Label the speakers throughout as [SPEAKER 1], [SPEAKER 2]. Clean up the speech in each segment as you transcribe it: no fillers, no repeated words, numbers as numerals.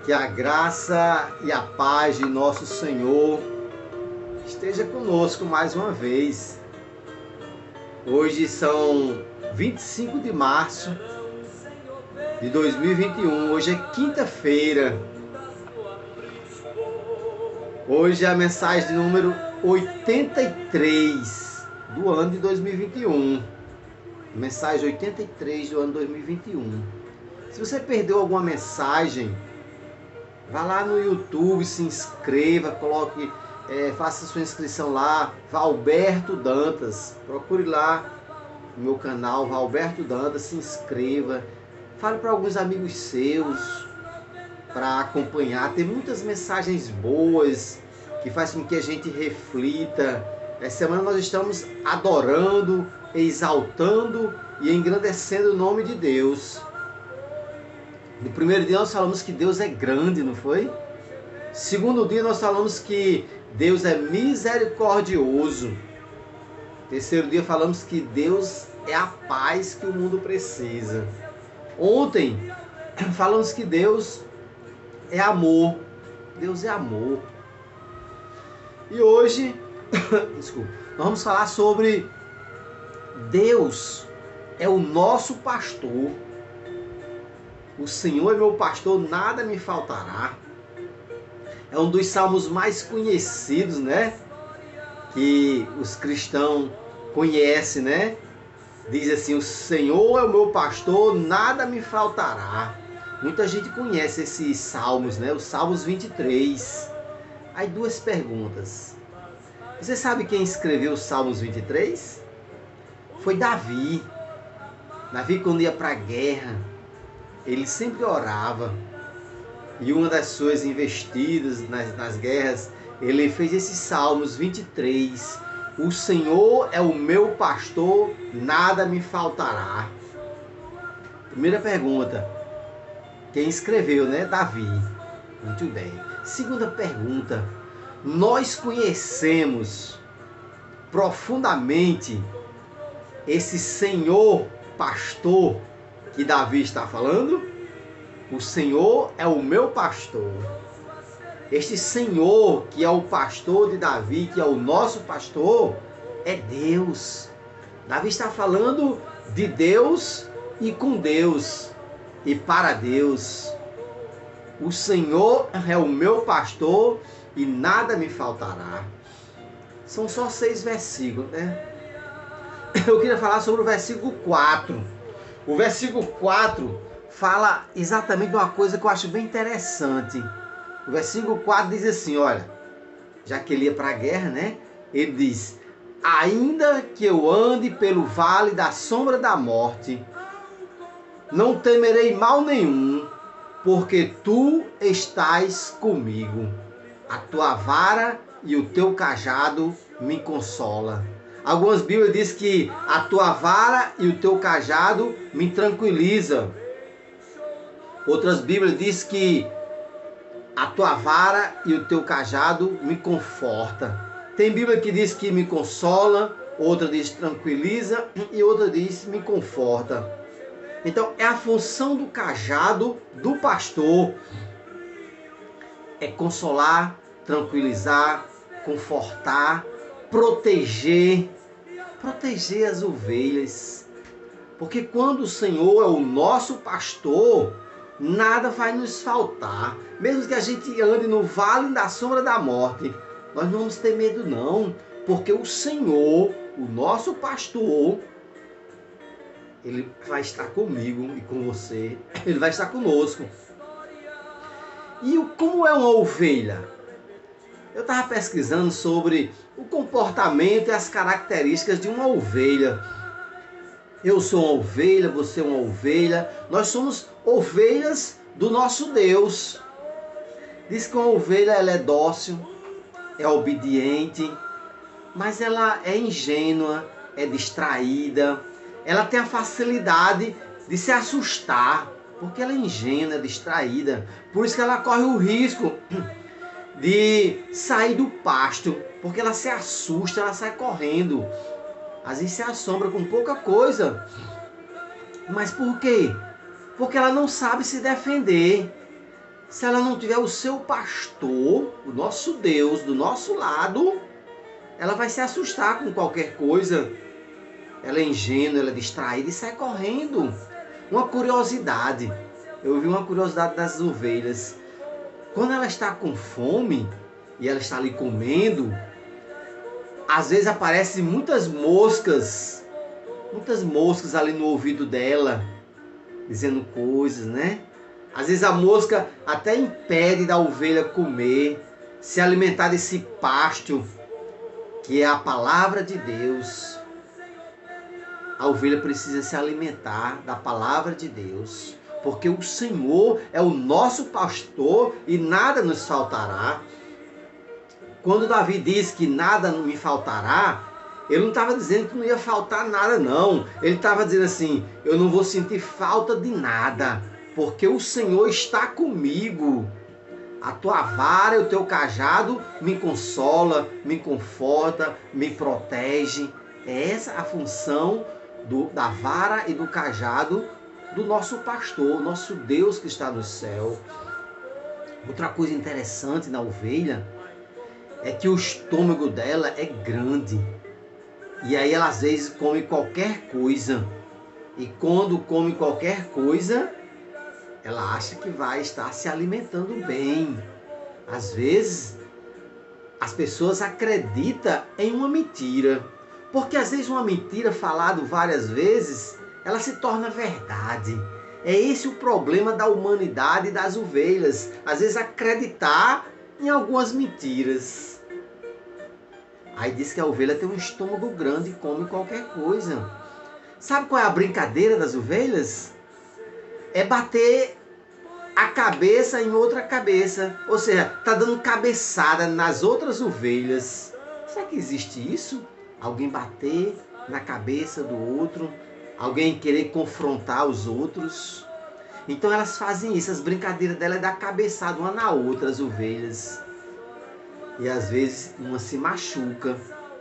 [SPEAKER 1] Que a graça e a paz de nosso Senhor esteja conosco mais uma vez. Hoje são 25 de março de 2021. Hoje é quinta-feira. Hoje é a mensagem de número 83 do ano de 2021. Mensagem 83 do ano 2021. Se você perdeu alguma mensagem, vá lá no YouTube, se inscreva, coloque, faça sua inscrição lá, Valberto Dantas. Procure lá no meu canal, Valberto Dantas, se inscreva. Fale para alguns amigos seus para acompanhar. Tem muitas mensagens boas que fazem com que a gente reflita. Essa semana nós estamos adorando, exaltando e engrandecendo o nome de Deus. No primeiro dia nós falamos que Deus é grande, não foi? Segundo dia nós falamos que Deus é misericordioso. Terceiro dia falamos que Deus é a paz que o mundo precisa. Ontem falamos que Deus é amor. Deus é amor. E hoje, desculpa, nós vamos falar sobre Deus é o nosso pastor. O Senhor é meu pastor, nada me faltará. É um dos salmos mais conhecidos, né? Que os cristãos conhecem, né? Diz assim: o Senhor é o meu pastor, nada me faltará. Muita gente conhece esses salmos, né? Os salmos 23. Aí duas perguntas. Você sabe quem escreveu os salmos 23? Foi Davi. Davi, quando ia para a guerra, ele sempre orava. E uma das suas investidas nas guerras, ele fez esses salmos 23. O Senhor é o meu pastor, nada me faltará. Primeira pergunta. Quem escreveu, né? Davi. Muito bem. Segunda pergunta. Nós conhecemos profundamente esse Senhor pastor que Davi está falando? O Senhor é o meu pastor. Este Senhor que é o pastor de Davi, que é o nosso pastor, é Deus. Davi está falando de Deus e com Deus e para Deus. O Senhor é o meu pastor e nada me faltará. São só 6 versículos, né? Eu queria falar sobre o versículo 4. O versículo 4 fala exatamente de uma coisa que eu acho bem interessante. O versículo 4 diz assim, olha, já que ele ia para a guerra, né? Ele diz: ainda que eu ande pelo vale da sombra da morte, não temerei mal nenhum, porque tu estás comigo. A tua vara e o teu cajado me consola. Algumas Bíblias dizem que a tua vara e o teu cajado me tranquilizam. Outras Bíblias dizem que a tua vara e o teu cajado me conforta. Tem Bíblia que diz que me consola, outra diz tranquiliza e outra diz me conforta. Então é a função do cajado do pastor. É consolar, tranquilizar, confortar, proteger as ovelhas. Porque quando o Senhor é o nosso pastor, nada vai nos faltar. Mesmo que a gente ande no vale da sombra da morte, nós não vamos ter medo não. Porque o Senhor, o nosso pastor, Ele vai estar comigo e com você. Ele vai estar conosco. E como é uma ovelha? Eu estava pesquisando sobre o comportamento e as características de uma ovelha. Eu sou uma ovelha, você é uma ovelha. Nós somos ovelhas do nosso Deus. Diz que uma ovelha ela é dócil, é obediente, mas ela é ingênua, é distraída. Ela tem a facilidade de se assustar, porque ela é ingênua, é distraída. Por isso que ela corre o risco de sair do pasto, porque ela se assusta, ela sai correndo. Às vezes se assombra com pouca coisa. Mas por quê? Porque ela não sabe se defender. Se ela não tiver o seu pastor, o nosso Deus, do nosso lado, ela vai se assustar com qualquer coisa. Ela é ingênua, ela é distraída e sai correndo. Uma curiosidade. Eu vi uma curiosidade das ovelhas. Quando ela está com fome e ela está ali comendo, às vezes aparecem muitas moscas ali no ouvido dela, dizendo coisas, né? Às vezes a mosca até impede da ovelha comer, se alimentar desse pasto, que é a palavra de Deus. A ovelha precisa se alimentar da palavra de Deus, porque o Senhor é o nosso pastor e nada nos faltará. Quando Davi diz que nada me faltará, ele não estava dizendo que não ia faltar nada, não. Ele estava dizendo assim, eu não vou sentir falta de nada, porque o Senhor está comigo. A tua vara e o teu cajado me consola, me conforta, me protege. É essa a função da vara e do cajado do nosso pastor, nosso Deus que está no céu. Outra coisa interessante na ovelha é que o estômago dela é grande. E aí ela às vezes come qualquer coisa. E quando come qualquer coisa, ela acha que vai estar se alimentando bem. Às vezes, as pessoas acreditam em uma mentira. Porque às vezes uma mentira falada várias vezes, ela se torna verdade. É esse o problema da humanidade e das ovelhas. Às vezes acreditar em algumas mentiras. Aí diz que a ovelha tem um estômago grande e come qualquer coisa. Sabe qual é a brincadeira das ovelhas? É bater a cabeça em outra cabeça. Ou seja, tá dando cabeçada nas outras ovelhas. Será que existe isso? Alguém bater na cabeça do outro? Alguém querer confrontar os outros? Então elas fazem isso. As brincadeiras dela é dar cabeçada uma na outra, as ovelhas. E às vezes uma se machuca,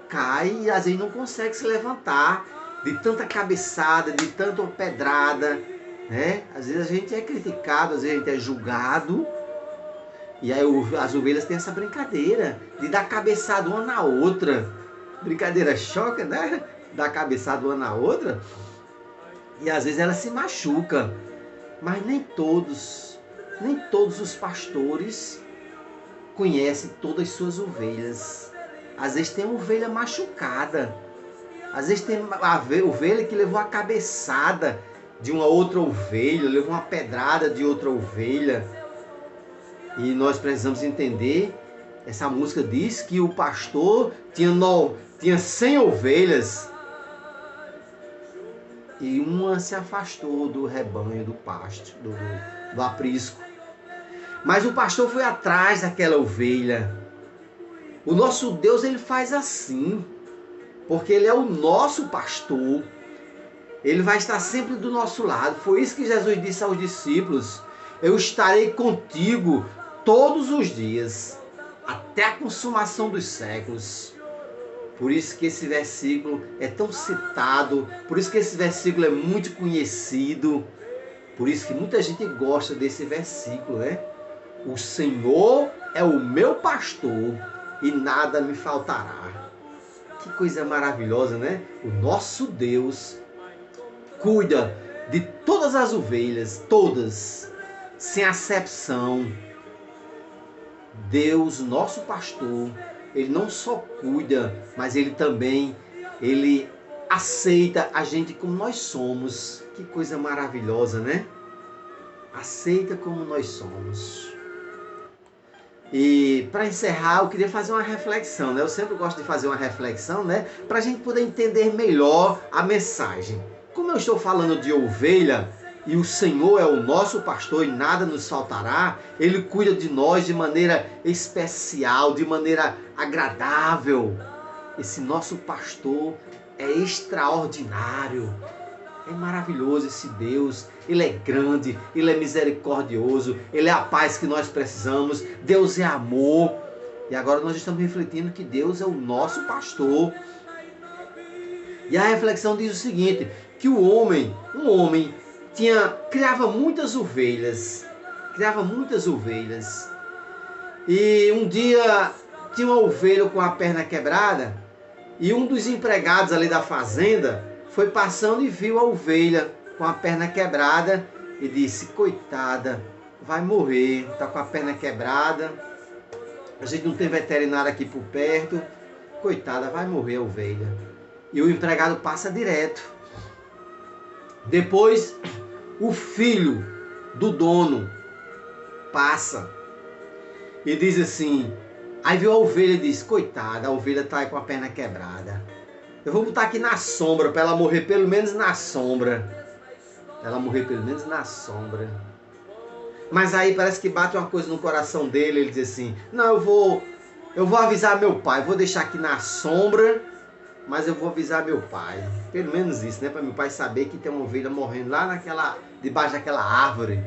[SPEAKER 1] cai e às vezes não consegue se levantar de tanta cabeçada, de tanta pedrada, né? Às vezes a gente é criticado, às vezes a gente é julgado. E aí as ovelhas têm essa brincadeira de dar cabeçada uma na outra. Brincadeira choca, né? Dar cabeçada uma na outra. E às vezes ela se machuca. Mas nem todos os pastores conhecem todas as suas ovelhas. Às vezes tem uma ovelha machucada. Às vezes tem a ovelha que levou a cabeçada de uma outra ovelha, levou uma pedrada de outra ovelha. E nós precisamos entender, essa música diz que o pastor tinha 100 ovelhas e uma se afastou do rebanho, do pasto, do aprisco. Mas o pastor foi atrás daquela ovelha. O nosso Deus, ele faz assim, porque ele é o nosso pastor. Ele vai estar sempre do nosso lado. Foi isso que Jesus disse aos discípulos: eu estarei contigo todos os dias, até a consumação dos séculos. Por isso que esse versículo é tão citado, por isso que esse versículo é muito conhecido, por isso que muita gente gosta desse versículo, né? O Senhor é o meu pastor e nada me faltará. Que coisa maravilhosa, né? O nosso Deus cuida de todas as ovelhas, todas, sem acepção. Deus, nosso pastor, ele não só cuida, mas ele também, ele aceita a gente como nós somos. Que coisa maravilhosa, né? Aceita como nós somos. E para encerrar, eu queria fazer uma reflexão, né? Eu sempre gosto de fazer uma reflexão, né? Para a gente poder entender melhor a mensagem. Como eu estou falando de ovelha, e o Senhor é o nosso pastor e nada nos faltará, Ele cuida de nós de maneira especial, de maneira agradável. Esse nosso pastor é extraordinário. É maravilhoso esse Deus. Ele é grande, Ele é misericordioso, Ele é a paz que nós precisamos. Deus é amor. E agora nós estamos refletindo que Deus é o nosso pastor. E a reflexão diz o seguinte, que um homem criava muitas ovelhas. criava muitas ovelhas. E um dia tinha uma ovelha com a perna quebrada e um dos empregados ali da fazenda foi passando e viu a ovelha com a perna quebrada e disse: coitada, vai morrer, está com a perna quebrada, a gente não tem veterinário aqui por perto, coitada, vai morrer a ovelha. E o empregado passa direto. Depois o filho do dono passa e diz assim, aí viu a ovelha e diz: coitada, a ovelha está com a perna quebrada, eu vou botar aqui na sombra para ela morrer pelo menos na sombra. Ela morrer pelo menos na sombra. Mas aí parece que bate uma coisa no coração dele, ele diz assim: não, eu vou avisar meu pai, vou deixar aqui na sombra, mas eu vou avisar meu pai. Pelo menos isso, né? Para meu pai saber que tem uma ovelha morrendo lá debaixo daquela árvore.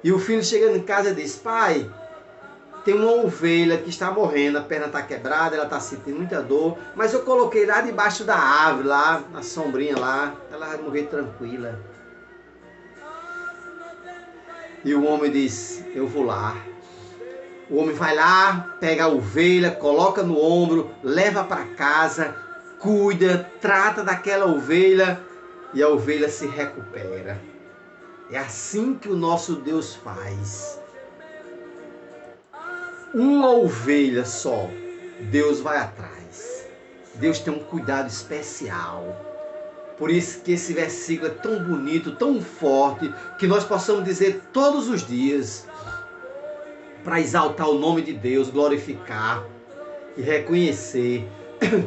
[SPEAKER 1] E o filho chegando em casa diz: pai, tem uma ovelha que está morrendo, a perna está quebrada, ela está sentindo muita dor, mas eu coloquei lá debaixo da árvore, lá na sombrinha lá, ela vai morrer tranquila. E o homem diz: eu vou lá. O homem vai lá, pega a ovelha, coloca no ombro, leva para casa, cuida, trata daquela ovelha e a ovelha se recupera. É assim que o nosso Deus faz. Uma ovelha só, Deus vai atrás. Deus tem um cuidado especial. Por isso que esse versículo é tão bonito, tão forte, que nós possamos dizer todos os dias, para exaltar o nome de Deus, glorificar e reconhecer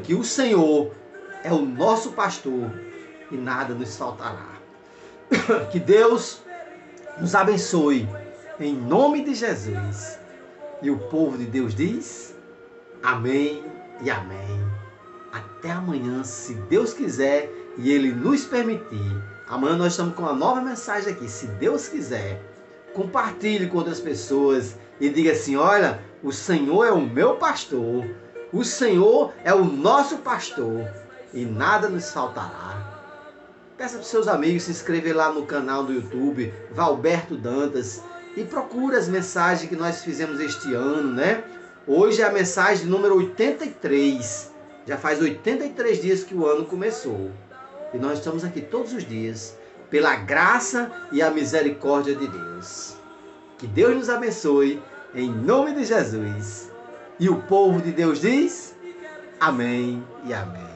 [SPEAKER 1] que o Senhor é o nosso pastor e nada nos faltará. Que Deus nos abençoe, em nome de Jesus. E o povo de Deus diz: amém e amém. Até amanhã, se Deus quiser e Ele nos permitir. Amanhã nós estamos com uma nova mensagem aqui, se Deus quiser. Compartilhe com outras pessoas e diga assim: olha, o Senhor é o meu pastor, o Senhor é o nosso pastor e nada nos faltará. Peça para os seus amigos se inscrever lá no canal do YouTube, Valberto Dantas, e procure as mensagens que nós fizemos este ano, né? Hoje é a mensagem número 83. Já faz 83 dias que o ano começou. E nós estamos aqui todos os dias, pela graça e a misericórdia de Deus. Que Deus nos abençoe, em nome de Jesus. E o povo de Deus diz: amém e amém.